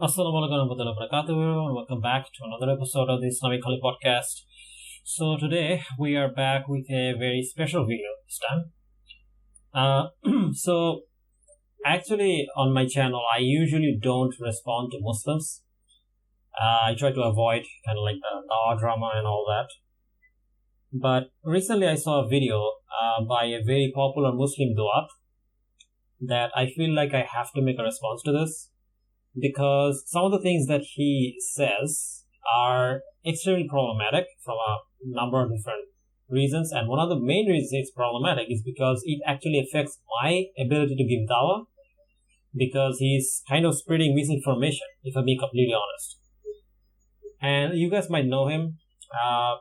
Assalamu alaikum warahmatullahi wabarakatuh, and welcome back to another episode of the Islamic podcast. So today we are back with a very special video this time. So actually on my channel I usually don't respond to Muslims. I try to avoid kind of like the law drama and all that. But recently I saw a video by a very popular Muslim duat that I feel like I have to make a response to this, because some of the things that he says are extremely problematic from a number of different reasons. And one of the main reasons it's problematic is because it actually affects my ability to give dawah, because he's kind of spreading misinformation, if I'm being completely honest. And you guys might know him.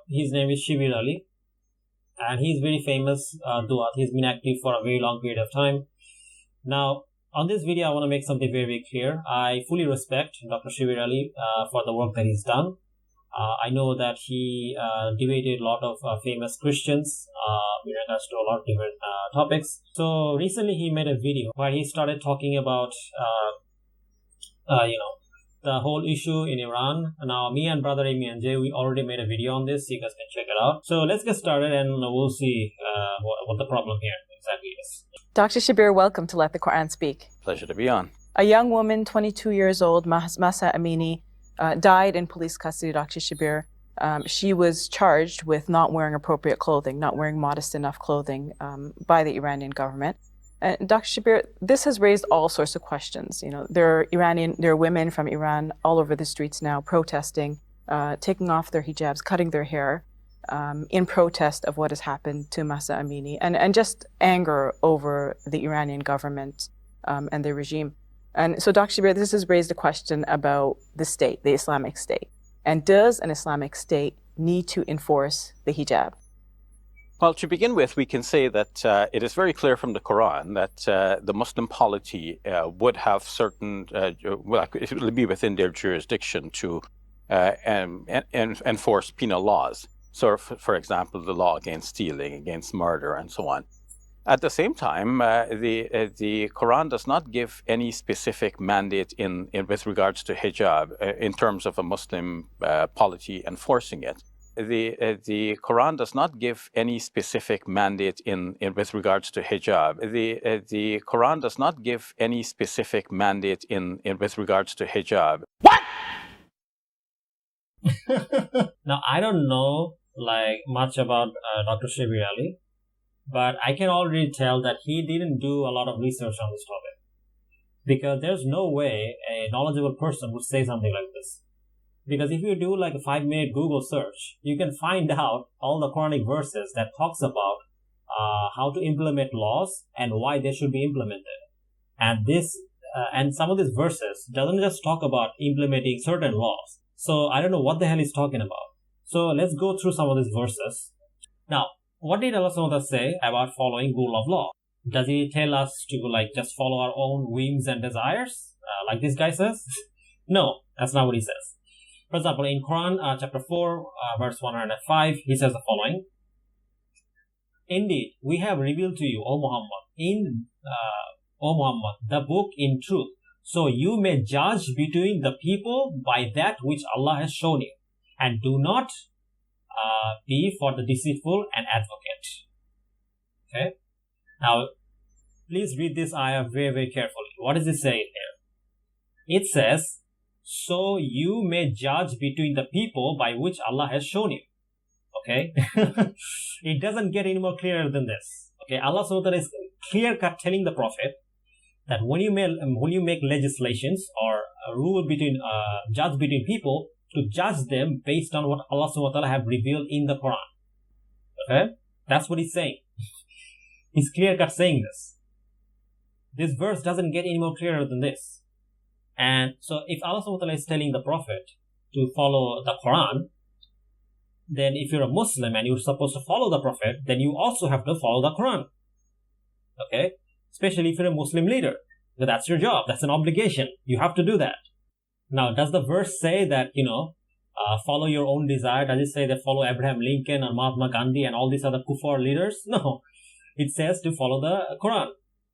His name is Shabir Ally, and he's very famous duat. He's been active for a very long period of time. Now, on this video, I want to make something very, very clear. I fully respect Dr. Shabir Ally for the work that he's done. I know that he debated a lot of famous Christians in regards to a lot of different topics. So recently he made a video where he started talking about, the whole issue in Iran. Now, me and brother Amy and Jay, we already made a video on this. You guys can check it out. So let's get started and we'll see what the problem here exactly is. Dr. Shabir, welcome to Let the Quran Speak. Pleasure to be on. A young woman, 22 years old, Mahsa Amini, died in police custody, Dr. Shabir. She was charged with not wearing appropriate clothing, not wearing modest enough clothing by the Iranian government. And Dr. Shabir, this has raised all sorts of questions. You know, there are women from Iran all over the streets now protesting, taking off their hijabs, cutting their hair, in protest of what has happened to Mahsa Amini, and just anger over the Iranian government and the regime. And so, Dr. Shabir, this has raised a question about the state, the Islamic State. And does an Islamic State need to enforce the hijab? Well, to begin with, we can say that it is very clear from the Quran that the Muslim polity would have certain, it will be within their jurisdiction to enforce penal laws. So, for example, the law against stealing, against murder, and so on. At the same time, the Quran does not give any specific mandate with regards to hijab in terms of a Muslim polity enforcing it. The Quran does not give any specific mandate with regards to hijab. The Quran does not give any specific mandate with regards to hijab. What? Now, I don't know much about Dr. Shabir Ally, but I can already tell that he didn't do a lot of research on this topic, because there's no way a knowledgeable person would say something like this. Because if you do like a 5-minute Google search, you can find out all the Quranic verses that talks about how to implement laws and why they should be implemented. And and some of these verses doesn't just talk about implementing certain laws. So I don't know what the hell he's talking about. So let's go through some of these verses. Now, what did Allah SWT say about following rule of law? Does he tell us to just follow our own whims and desires, like this guy says? No, that's not what he says. For example, in Quran chapter 4, verse 105, he says the following: Indeed, we have revealed to you, O Muhammad, the book in truth, so you may judge between the people by that which Allah has shown you, and do not be for the deceitful an advocate. Okay? Now, please read this ayah very, very carefully. What is it saying here? It says, so you may judge between the people by which Allah has shown you. Okay? It doesn't get any more clearer than this. Okay? Allah SWT is clear-cut telling the Prophet that when you make legislations or judge between people, to judge them based on what Allah SWT have revealed in the Quran. Okay? That's what he's saying. He's clear-cut saying this. This verse doesn't get any more clearer than this. And so if Allah SWT is telling the Prophet to follow the Quran, then if you're a Muslim and you're supposed to follow the Prophet, then you also have to follow the Quran. Okay? Especially if you're a Muslim leader. So that's your job. That's an obligation. You have to do that. Now, does the verse say that, follow your own desire? Does it say that follow Abraham Lincoln or Mahatma Gandhi and all these other kuffar leaders? No. It says to follow the Quran.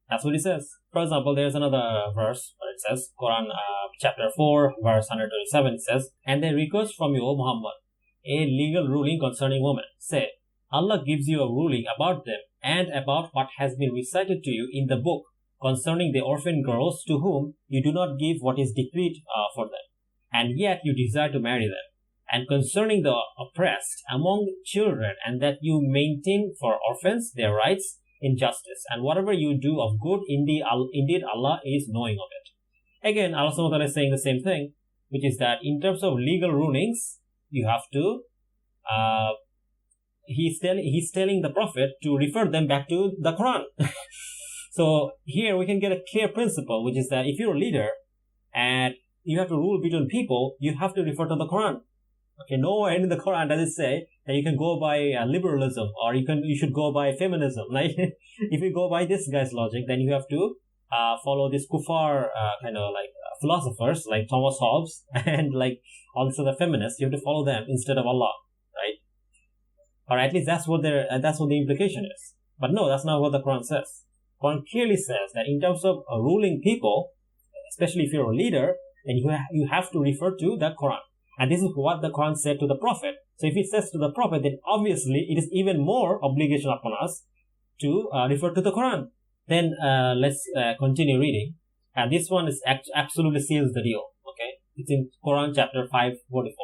That's what it says. For example, there's another verse where it says, Quran chapter 4, verse 127, it says, "And they request from you, O Muhammad, a legal ruling concerning women. Say, Allah gives you a ruling about them and about what has been recited to you in the book concerning the orphan girls to whom you do not give what is decreed for them, and yet you desire to marry them. And concerning the oppressed among children, and that you maintain for orphans their rights in justice. And whatever you do of good, indeed Allah is knowing of it." Again, Allah subhanahu wa ta'ala is saying the same thing, which is that in terms of legal rulings, you have to, he's telling the Prophet to refer them back to the Quran. So here we can get a clear principle, which is that if you're a leader and you have to rule between people, you have to refer to the Quran. Okay, nowhere in the Quran does it say that you can go by liberalism or you should go by feminism. Like, if you go by this guy's logic, then you have to follow this kuffar philosophers like Thomas Hobbes and like also the feminists. You have to follow them instead of Allah, right? Or at least that's what the implication is. But no, that's not what the Quran says. Quran clearly says that in terms of ruling people, especially if you're a leader, then you have to refer to the Quran. And this is what the Quran said to the Prophet. So if it says to the Prophet, then obviously it is even more obligation upon us to refer to the Quran. Then let's continue reading. And this one is absolutely seals the deal. Okay, it's in Quran chapter 5:44.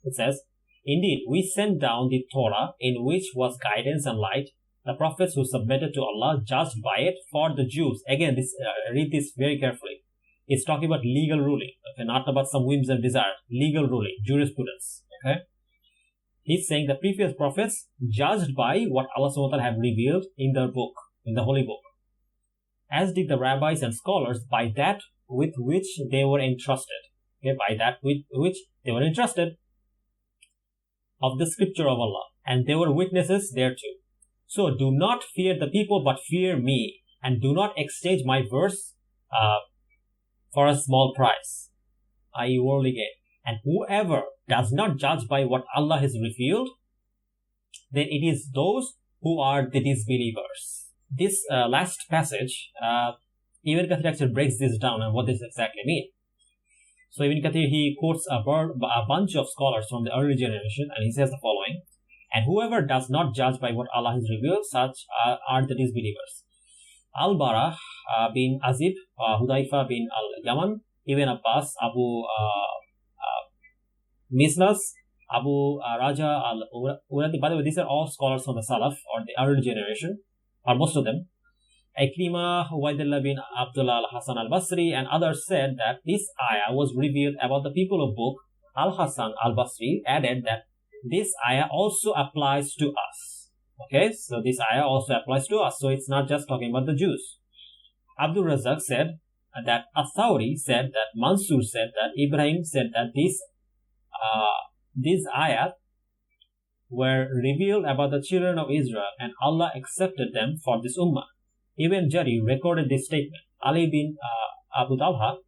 It says, "Indeed, we sent down the Torah in which was guidance and light. The prophets who submitted to Allah judged by it for the Jews." Again, read this very carefully. It's talking about legal ruling, okay, not about some whims and desires. Legal ruling, jurisprudence. Okay, he's saying the previous prophets judged by what Allah subhanahu wa ta'ala have revealed in their book, in the holy book, as did the rabbis and scholars by that with which they were entrusted. Okay, by that with which they were entrusted of the scripture of Allah, and they were witnesses thereto. So do not fear the people, but fear me, and do not exchange my verse for a small price, i.e. worldly gain. And whoever does not judge by what Allah has revealed, then it is those who are the disbelievers. This last passage, Ibn Kathir actually breaks this down and what this exactly means. So Ibn Kathir, he quotes a bunch of scholars from the early generation, and he says the following: "And whoever does not judge by what Allah has revealed, such are the disbelievers. Al-Bara bin Azib, Hudayfa bin al-Yaman, Ibn Abbas, Abu Misnas, Abu Raja al-Uradi." By the way, these are all scholars from the Salaf or the early generation, or most of them. Ikrimah, Ubaidullah bin Abdullah al-Hasan al-Basri, and others said that this ayah was revealed about the people of book. Al-Hasan al-Basri added that this ayah also applies to us. Okay, so this ayah also applies to us. So it's not just talking about the Jews. Abdul Razak said that Athawri said that Mansur said that Ibrahim said that these ayah were revealed about the children of Israel, and Allah accepted them for this ummah. Ibn Jari recorded this statement. Ali bin Abu Talha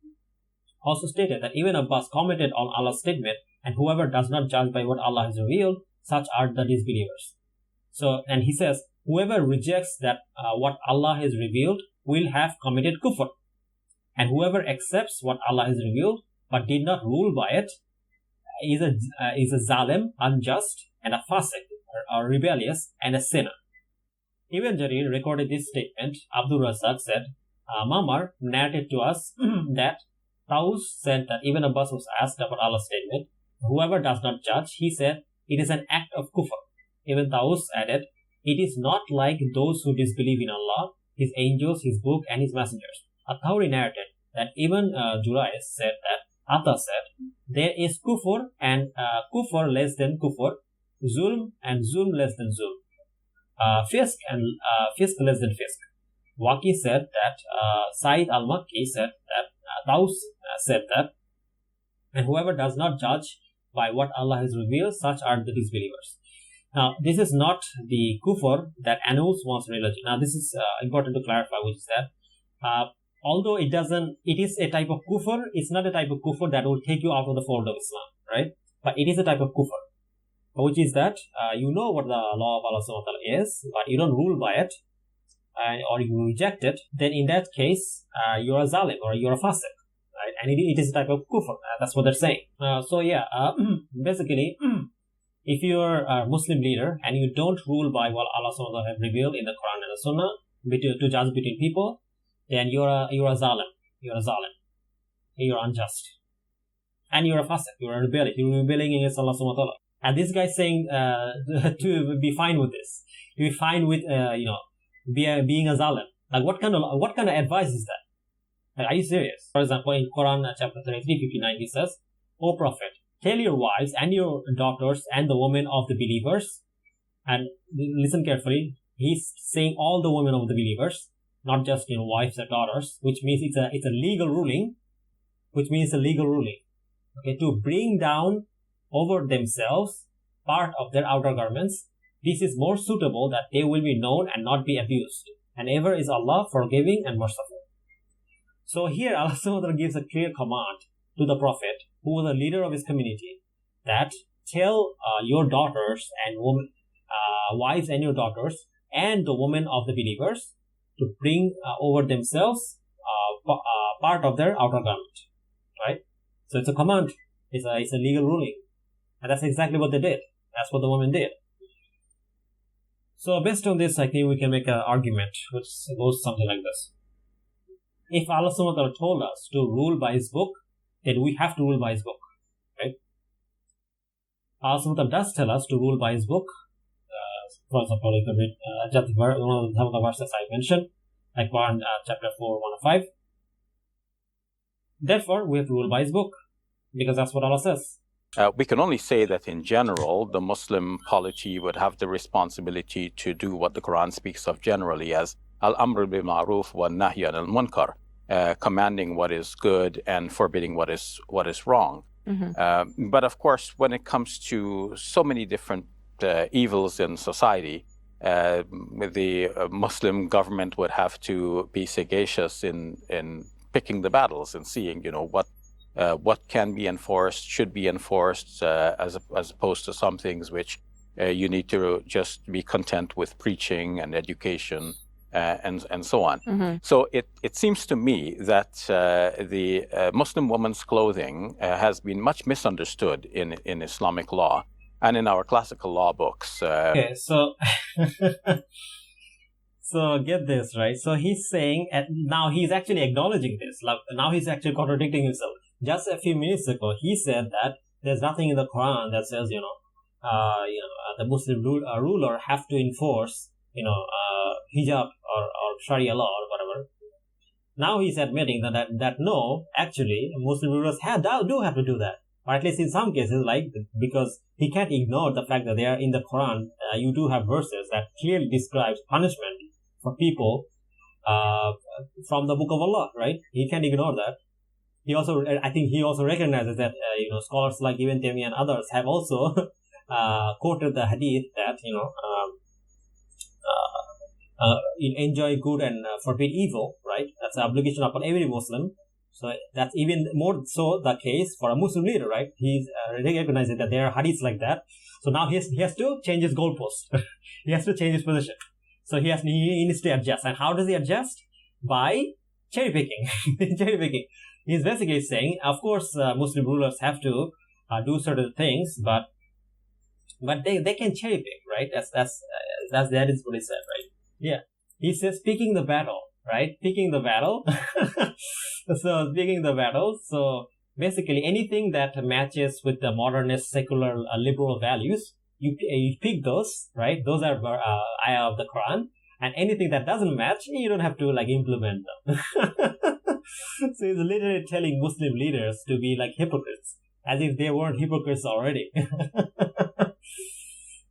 also stated that Ibn Abbas commented on Allah's statement, "And whoever does not judge by what Allah has revealed, such are the disbelievers." So, and he says, whoever rejects that what Allah has revealed will have committed kufr, and whoever accepts what Allah has revealed but did not rule by it is a zalim, unjust, and a fasiq, or rebellious, and a sinner. Ibn Jarir recorded this statement. Abdul Razak said, Mamar narrated to us that Taus said that Ibn Abbas was asked about Allah's statement, "Whoever does not judge," he said, "it is an act of kufr." Ibn Taus added, "It is not like those who disbelieve in Allah, His angels, His book, and His messengers." Athawri narrated that Ibn Jurais said that Atta said, "There is kufr and kufr less than kufr, zulm and zulm less than zulm, fisk and fisk less than fisk." Waqi said that, Sa'id al-Makki said that, Taus said that, "And whoever does not judge by what Allah has revealed, such are the disbelievers." Now, this is not the kufr that annuls one's religion. Now, this is important to clarify, which is that although it is a type of kufr, it's not a type of kufr that will take you out of the fold of Islam, right? But it is a type of kufr, which is that you know what the law of Allah subhanahu wa ta'ala is, but you don't rule by it. or you reject it, then in that case, you're a zalim or you're a fasiq, right? And it is a type of kufr. That's what they're saying. Basically, if you're a Muslim leader and you don't rule by what Allah subhanahu wa ta'ala have revealed in the Quran and the Sunnah to judge between people, then you're a zalim. You're a zalim. You're unjust. And you're a fasiq. You're a rebellion. You're rebelling against Allah subhanahu wa ta'ala. And this guy's saying to be fine with this. To be fine with being a zalim. Like what kind of advice is that? Like, are you serious? For example, in Quran chapter 33:59, he says, "O Prophet, tell your wives and your daughters and the women of the believers," and listen carefully, he's saying all the women of the believers, not just wives and daughters, which means it's a legal ruling, okay, to bring down over themselves part of their outer garments. This is more suitable that they will be known and not be abused. And ever is Allah forgiving and merciful. So here Allah subhanahu wa ta'ala gives a clear command to the Prophet, who was the leader of his community, that tell your daughters and wives and your daughters and the women of the believers to bring over themselves part of their outer garment, right? So it's a command. It's a legal ruling. And that's exactly what they did. That's what the women did. So based on this, I think we can make an argument which goes something like this. If Allah subhanahu wa ta'ala told us to rule by His book, then we have to rule by His book, right? Allah subhanahu wa ta'ala does tell us to rule by His book. For example, you can read just one of the verses I mentioned, like Quran chapter 4, 1 and 5. Therefore, we have to rule by His book, because that's what Allah says. We can only say that in general, the Muslim polity would have the responsibility to do what the Quran speaks of generally as al-amr bil ma'ruf wa nahy anil munkar, commanding what is good and forbidding what is wrong. Mm-hmm. But of course, when it comes to so many different evils in society, the Muslim government would have to be sagacious in picking the battles and seeing, what can be enforced, should be enforced, as opposed to some things which you need to just be content with preaching and education and so on. Mm-hmm. So it seems to me that the Muslim woman's clothing has been much misunderstood in Islamic law and in our classical law books. Okay, so so get this, right? So he's saying, and now he's actually acknowledging this. Like, now he's actually contradicting himself. Just a few minutes ago, he said that there's nothing in the Quran that says, the Muslim ruler have to enforce, hijab or Sharia law or whatever. Now he's admitting that no, actually, Muslim rulers do have to do that. Or at least in some cases, because he can't ignore the fact that they are in the Quran. You do have verses that clearly describes punishment for people from the Book of Allah, right? He can't ignore that. I think he also recognizes that scholars like Ibn Taymiyyah and others have also quoted the hadith that enjoy good and forbid evil, right? That's an obligation upon every Muslim. So that's even more so the case for a Muslim leader, right? He's recognizing that there are hadiths like that. So now he has to change his goalpost. He has to change his position. So he needs to adjust. And how does he adjust? By cherry picking. Cherry picking. He's basically saying, of course, Muslim rulers have to do certain things, but they can cherry pick, right? That is what he said, right? Yeah. He says, picking the battle, right? Picking the battle. So picking the battle. So basically, anything that matches with the modernist, secular, liberal values, you pick those, right? Those are ayah of the Quran. And anything that doesn't match, you don't have to implement them. So he's literally telling Muslim leaders to be like hypocrites, as if they weren't hypocrites already.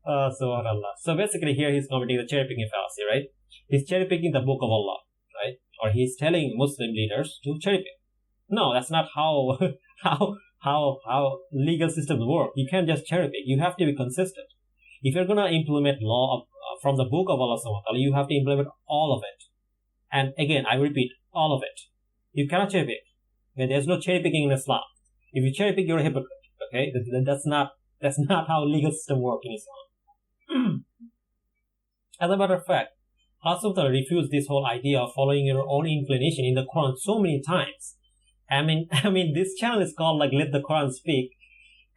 Subhanallah. So basically here he's committing the cherry picking fallacy, right? He's cherry picking the book of Allah, right? Or he's telling Muslim leaders to cherry pick. No, that's not how legal systems work. You can't just cherry pick. You have to be consistent. If you're gonna implement law from the book of Allah subhanahu wa ta'ala, you have to implement all of it. And again, I repeat, all of it. You cannot cherry pick. Okay? There's no cherry picking in Islam. If you cherry pick, you're a hypocrite. Okay, that's not how legal system work in Islam. As a matter of fact, Allah subhanahu wa ta'ala refused this whole idea of following your own inclination in the Quran so many times. I mean, this channel is called like Let the Quran Speak,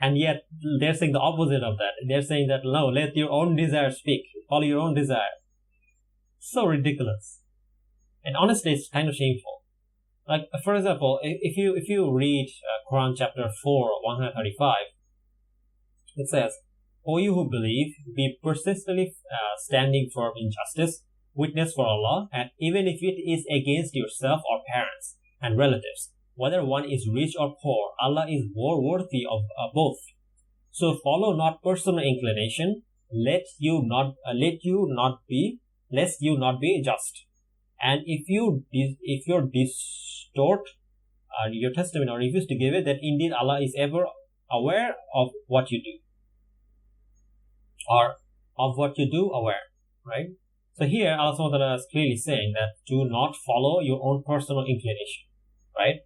and yet they're saying the opposite of that. They're saying that no, let your own desire speak, follow your own desire. So ridiculous, and honestly, it's kind of shameful. Like for example, if you read Quran chapter 4, 135, it says, "O you who believe, be persistently standing firm in justice, witness for Allah, and even if it is against yourself or parents and relatives, whether one is rich or poor, Allah is more worthy of both. So follow not personal inclination, lest you not be just. And if you distort your testimony or refuse to give it, then indeed Allah is ever aware of what you do, or of what you do aware." Right? So here Allah subhanahu wa ta'ala is clearly saying that do not follow your own personal inclination, right?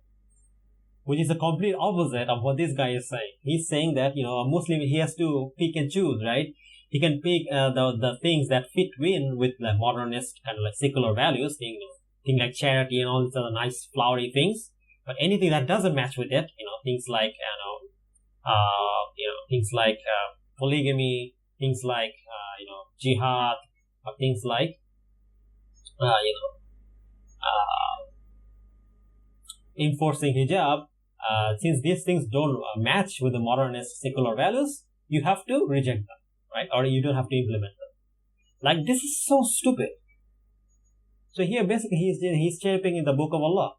Which is the complete opposite of what this guy is saying. He's saying that, a Muslim, he has to pick and choose, right? He can pick the things that fit in with the modernist kind of like secular values, things like charity and all these other nice flowery things. But anything that doesn't match with it, things like polygamy, things like jihad, or things like enforcing hijab. Since these things don't match with the modernist secular values, you have to reject them, right? Or you don't have to implement them. Like, this is so stupid. So here, basically, he's cherry-picking the book of Allah.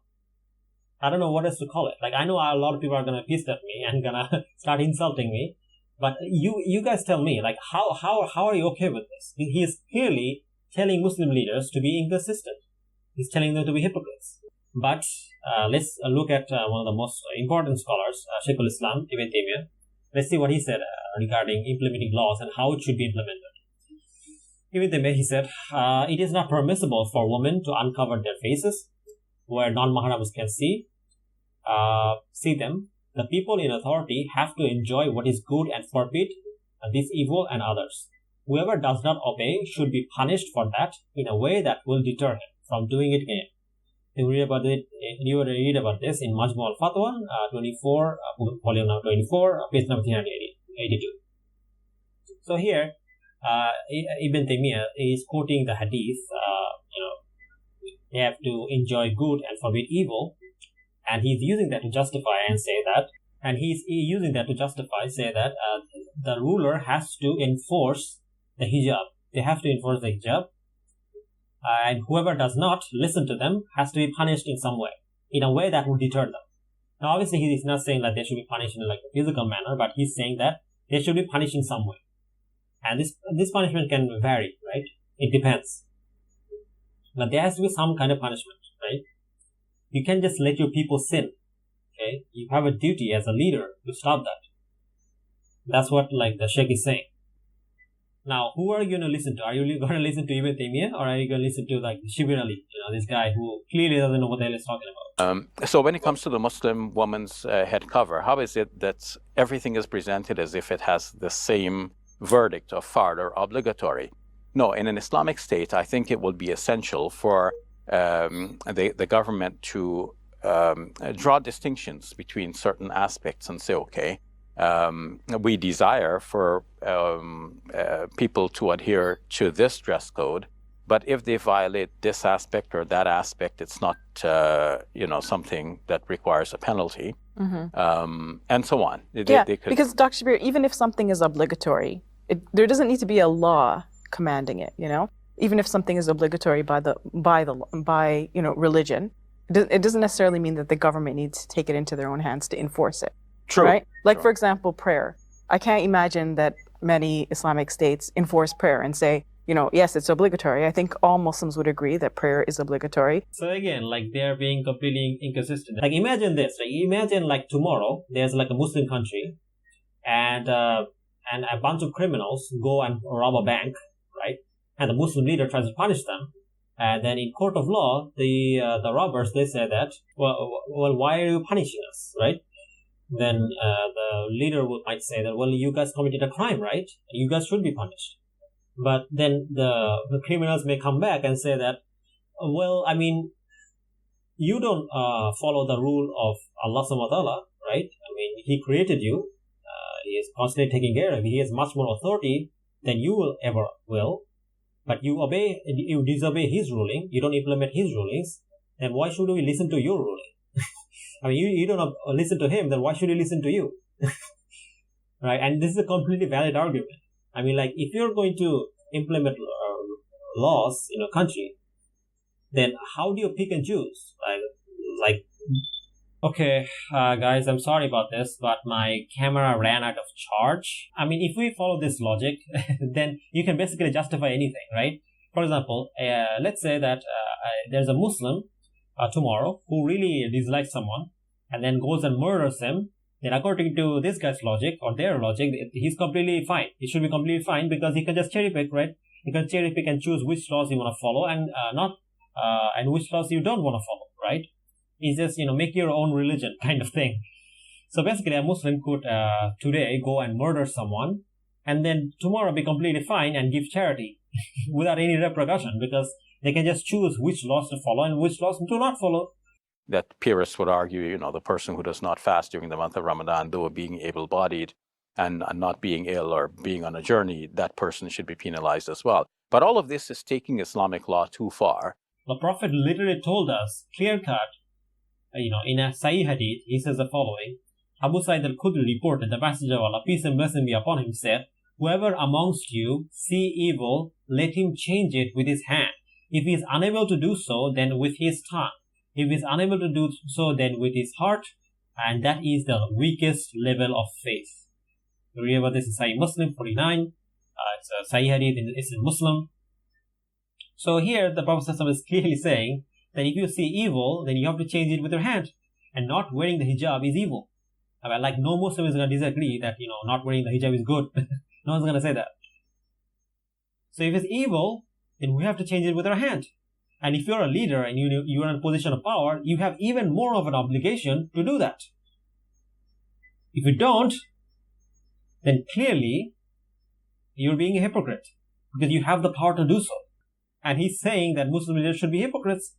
I don't know what else to call it. Like, I know a lot of people are gonna piss at me and gonna start insulting me, but you guys tell me, like, how are you okay with this? He is clearly telling Muslim leaders to be inconsistent. He's telling them to be hypocrites. But let's look at one of the most important scholars, Shaykh al-Islam, Ibn Taymiyyah. Let's see what he said regarding implementing laws and how it should be implemented. Ibn Taymiyyah, he said, it is not permissible for women to uncover their faces where non-mahrams can see them. The people in authority have to enjoy what is good and forbid this evil and others. Whoever does not obey should be punished for that in a way that will deter him from doing it again. You read about this in Majmu al-Fatwa, 24, volume number 24, page number 382. So here, Ibn Taymiyyah is quoting the hadith, they have to enjoy good and forbid evil, and he's using that to justify and say that, the ruler has to enforce the hijab. They have to enforce the hijab, and whoever does not listen to them has to be punished in some way, in a way that will deter them. Now, obviously, he is not saying that they should be punished in like a physical manner, but he's saying that they should be punished in some way. And this punishment can vary, right? It depends. But there has to be some kind of punishment, right? You can't just let your people sin, okay? You have a duty as a leader to stop that. That's what like the Sheikh is saying. Now, who are you going to listen to? Are you going to listen to Ibn Taymiyyah, or are you going to listen to like Shabir Ally, this guy who clearly doesn't know what the hell he's talking about? So when it comes to the Muslim woman's head cover, how is it that everything is presented as if it has the same verdict of fard or obligatory? No, in an Islamic state, I think it will be essential for the government to draw distinctions between certain aspects and say, okay, we desire for people to adhere to this dress code, but if they violate this aspect or that aspect, it's not, something that requires a penalty, and so on. Because Dr. Shabir, even if something is obligatory, there doesn't need to be a law commanding it. Even if something is obligatory by religion, it doesn't necessarily mean that the government needs to take it into their own hands to enforce it. True. Right? Like, True. For example, prayer. I can't imagine that many Islamic states enforce prayer and say, yes, it's obligatory. I think all Muslims would agree that prayer is obligatory. So again, like, they're being completely inconsistent. Like, imagine this. Like, imagine like tomorrow there's like a Muslim country, and a bunch of criminals go and rob a bank, right? And the Muslim leader tries to punish them. And then in court of law, the robbers, they say that, well, why are you punishing us, right? Then the leader might say that, well, you guys committed a crime, right? You guys should be punished. But then the criminals may come back and say that, well, I mean, you don't follow the rule of Allah subhanahu wa ta'ala, right? I mean, He created you. He is constantly taking care of you. He has much more authority than you will ever will. But you disobey His ruling. You don't implement His rulings. Then why should we listen to your ruling? I mean, you don't listen to Him. Then why should we listen to you? Right? And this is a completely valid argument. I mean, like, if you're going to implement laws in a country, then how do you pick and choose? Okay, guys, I'm sorry about this, but my camera ran out of charge. I mean, if we follow this logic, then you can basically justify anything, right? For example, let's say that there's a Muslim tomorrow who really dislikes someone and then goes and murders him. Then according to this guy's logic or their logic, he's completely fine. He should be completely fine because he can just cherry pick, right? He can cherry pick and choose which laws you want to follow and and which laws you don't want to follow, right? It's just, make your own religion kind of thing. So basically, a Muslim could today go and murder someone and then tomorrow be completely fine and give charity without any repercussion because they can just choose which laws to follow and which laws to not follow. That purists would argue, the person who does not fast during the month of Ramadan, though being able-bodied and not being ill or being on a journey, that person should be penalized as well. But all of this is taking Islamic law too far. The Prophet literally told us, clear-cut, in a Sahih Hadith, he says the following. Abu Sa'id al-Khudri reported, the Messenger of Allah, peace and blessing be upon him, said, whoever amongst you see evil, let him change it with his hand. If he is unable to do so, then with his tongue. If he is unable to do so, then with his heart. And that is the weakest level of faith. You read about this in Sahih Muslim 49. It's a Sahih Hadith in Islam Muslim. So here the Prophet is clearly saying that if you see evil, then you have to change it with your hand. And not wearing the hijab is evil. I mean, like, no Muslim is going to disagree that, not wearing the hijab is good. No one's going to say that. So if it's evil, then we have to change it with our hand. And if you're a leader and you are in a position of power, you have even more of an obligation to do that. If you don't, then clearly you're being a hypocrite because you have the power to do so. And he's saying that Muslim leaders should be hypocrites.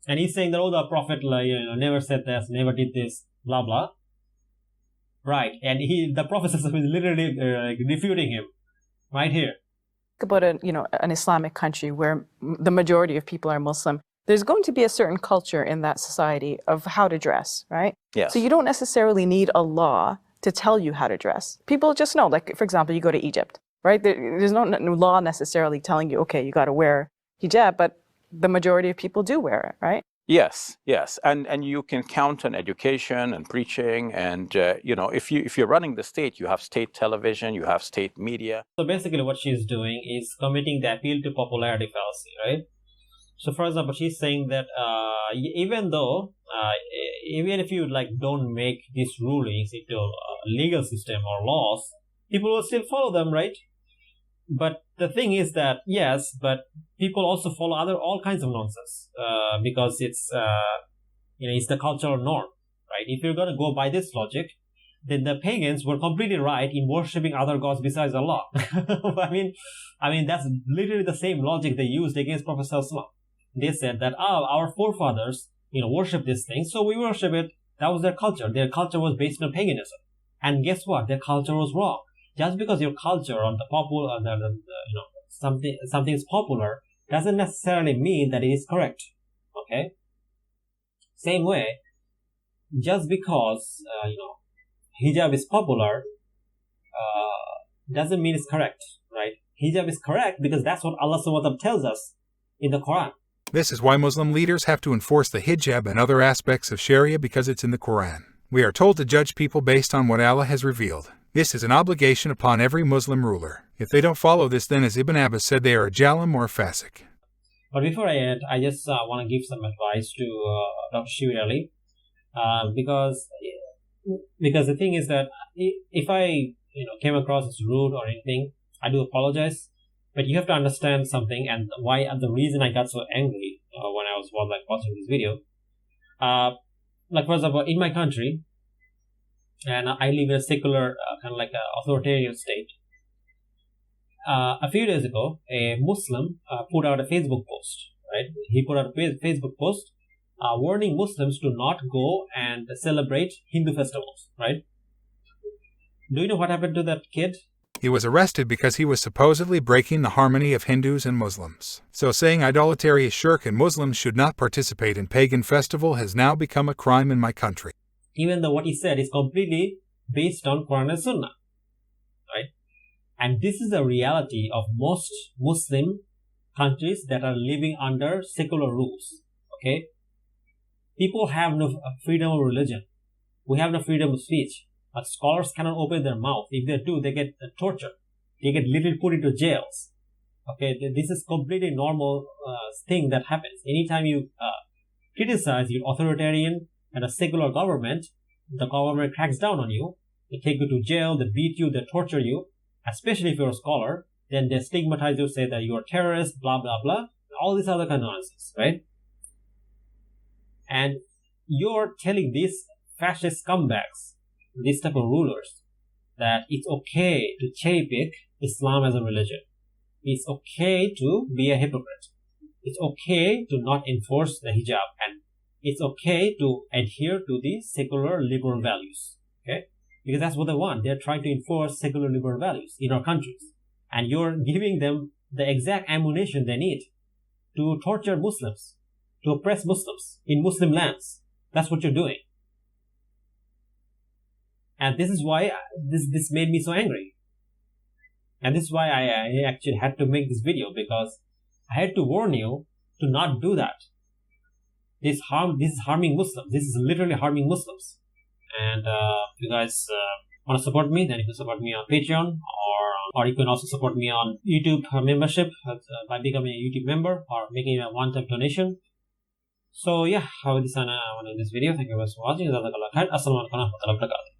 And he's saying that, the Prophet never said this, never did this, blah, blah. Right. And the Prophet is literally refuting him right here. About an Islamic country where the majority of people are Muslim, there's going to be a certain culture in that society of how to dress, right? Yes. So you don't necessarily need a law to tell you how to dress. People just know, like, for example, you go to Egypt, right? There's no law necessarily telling you, okay, you got to wear hijab, but the majority of people do wear it, right? Yes. And you can count on education and preaching. And, if you're running the state, you have state television, you have state media. So basically what she's doing is committing the appeal to popularity fallacy, right? So for example, she's saying that even if you don't make these rulings into a legal system or laws, people will still follow them, right? But the thing is that, yes, but people also follow all kinds of nonsense because it's the cultural norm, right? If you're going to go by this logic, then the pagans were completely right in worshipping other gods besides Allah. I mean that's literally the same logic they used against Prophet Sallallahu. They said that our forefathers worship this thing, so we worship it. That was their culture. Their culture was based on paganism, and guess what? Their culture was wrong. Just because your culture or the popular, something is popular doesn't necessarily mean that it is correct. Okay. Same way, just because hijab is popular doesn't mean it's correct, right? Hijab is correct because that's what Allah subhanahu wa ta'ala tells us in the Quran. This is why Muslim leaders have to enforce the hijab and other aspects of Sharia because it's in the Quran. We are told to judge people based on what Allah has revealed. This is an obligation upon every Muslim ruler. If they don't follow this, then as Ibn Abbas said, they are a jalim or a fasik. But before I end, I just want to give some advice to Dr. Shabir Ally, because the thing is that if I came across as rude or anything, I do apologize. But you have to understand something, and the reason I got so angry when I was watching this video. For example, in my country, and I live in a secular kind of like an authoritarian state. a few days ago, a Muslim put out a Facebook post, right? He put out a Facebook post warning Muslims to not go and celebrate Hindu festivals, right? Do you know what happened to that kid? He was arrested because he was supposedly breaking the harmony of Hindus and Muslims. So saying idolatry is shirk and Muslims should not participate in pagan festival has now become a crime in my country. Even though what he said is completely based on Quran and Sunnah, right? And this is the reality of most Muslim countries that are living under secular rules, okay? People have no freedom of religion. We have no freedom of speech. But scholars cannot open their mouth. If they do, they get tortured. They get literally put into jails. Okay, this is completely normal thing that happens. Anytime you criticize your authoritarian and a secular government, the government cracks down on you. They take you to jail, they beat you, they torture you. Especially if you're a scholar, then they stigmatize you, say that you're a terrorist, blah, blah, blah. All this other kind of nonsense, right? And you're telling these fascist scumbags, these type of rulers, that it's okay to cherry pick Islam as a religion. It's okay to be a hypocrite. It's okay to not enforce the hijab, and it's okay to adhere to the secular liberal values. Okay, because that's what they want. They're trying to enforce secular liberal values in our countries, and you're giving them the exact ammunition they need to torture Muslims, to oppress Muslims in Muslim lands. That's what you're doing. And this is why this made me so angry. And this is why I actually had to make this video, because I had to warn you to not do that. This is harming Muslims. This is literally harming Muslims. And if you guys want to support me, then you can support me on Patreon, or you can also support me on YouTube membership by becoming a YouTube member or making a one-time donation. So yeah, how this I want to end this video. Thank you guys for watching. Assalamualaikum warahmatullahi wabarakatuh.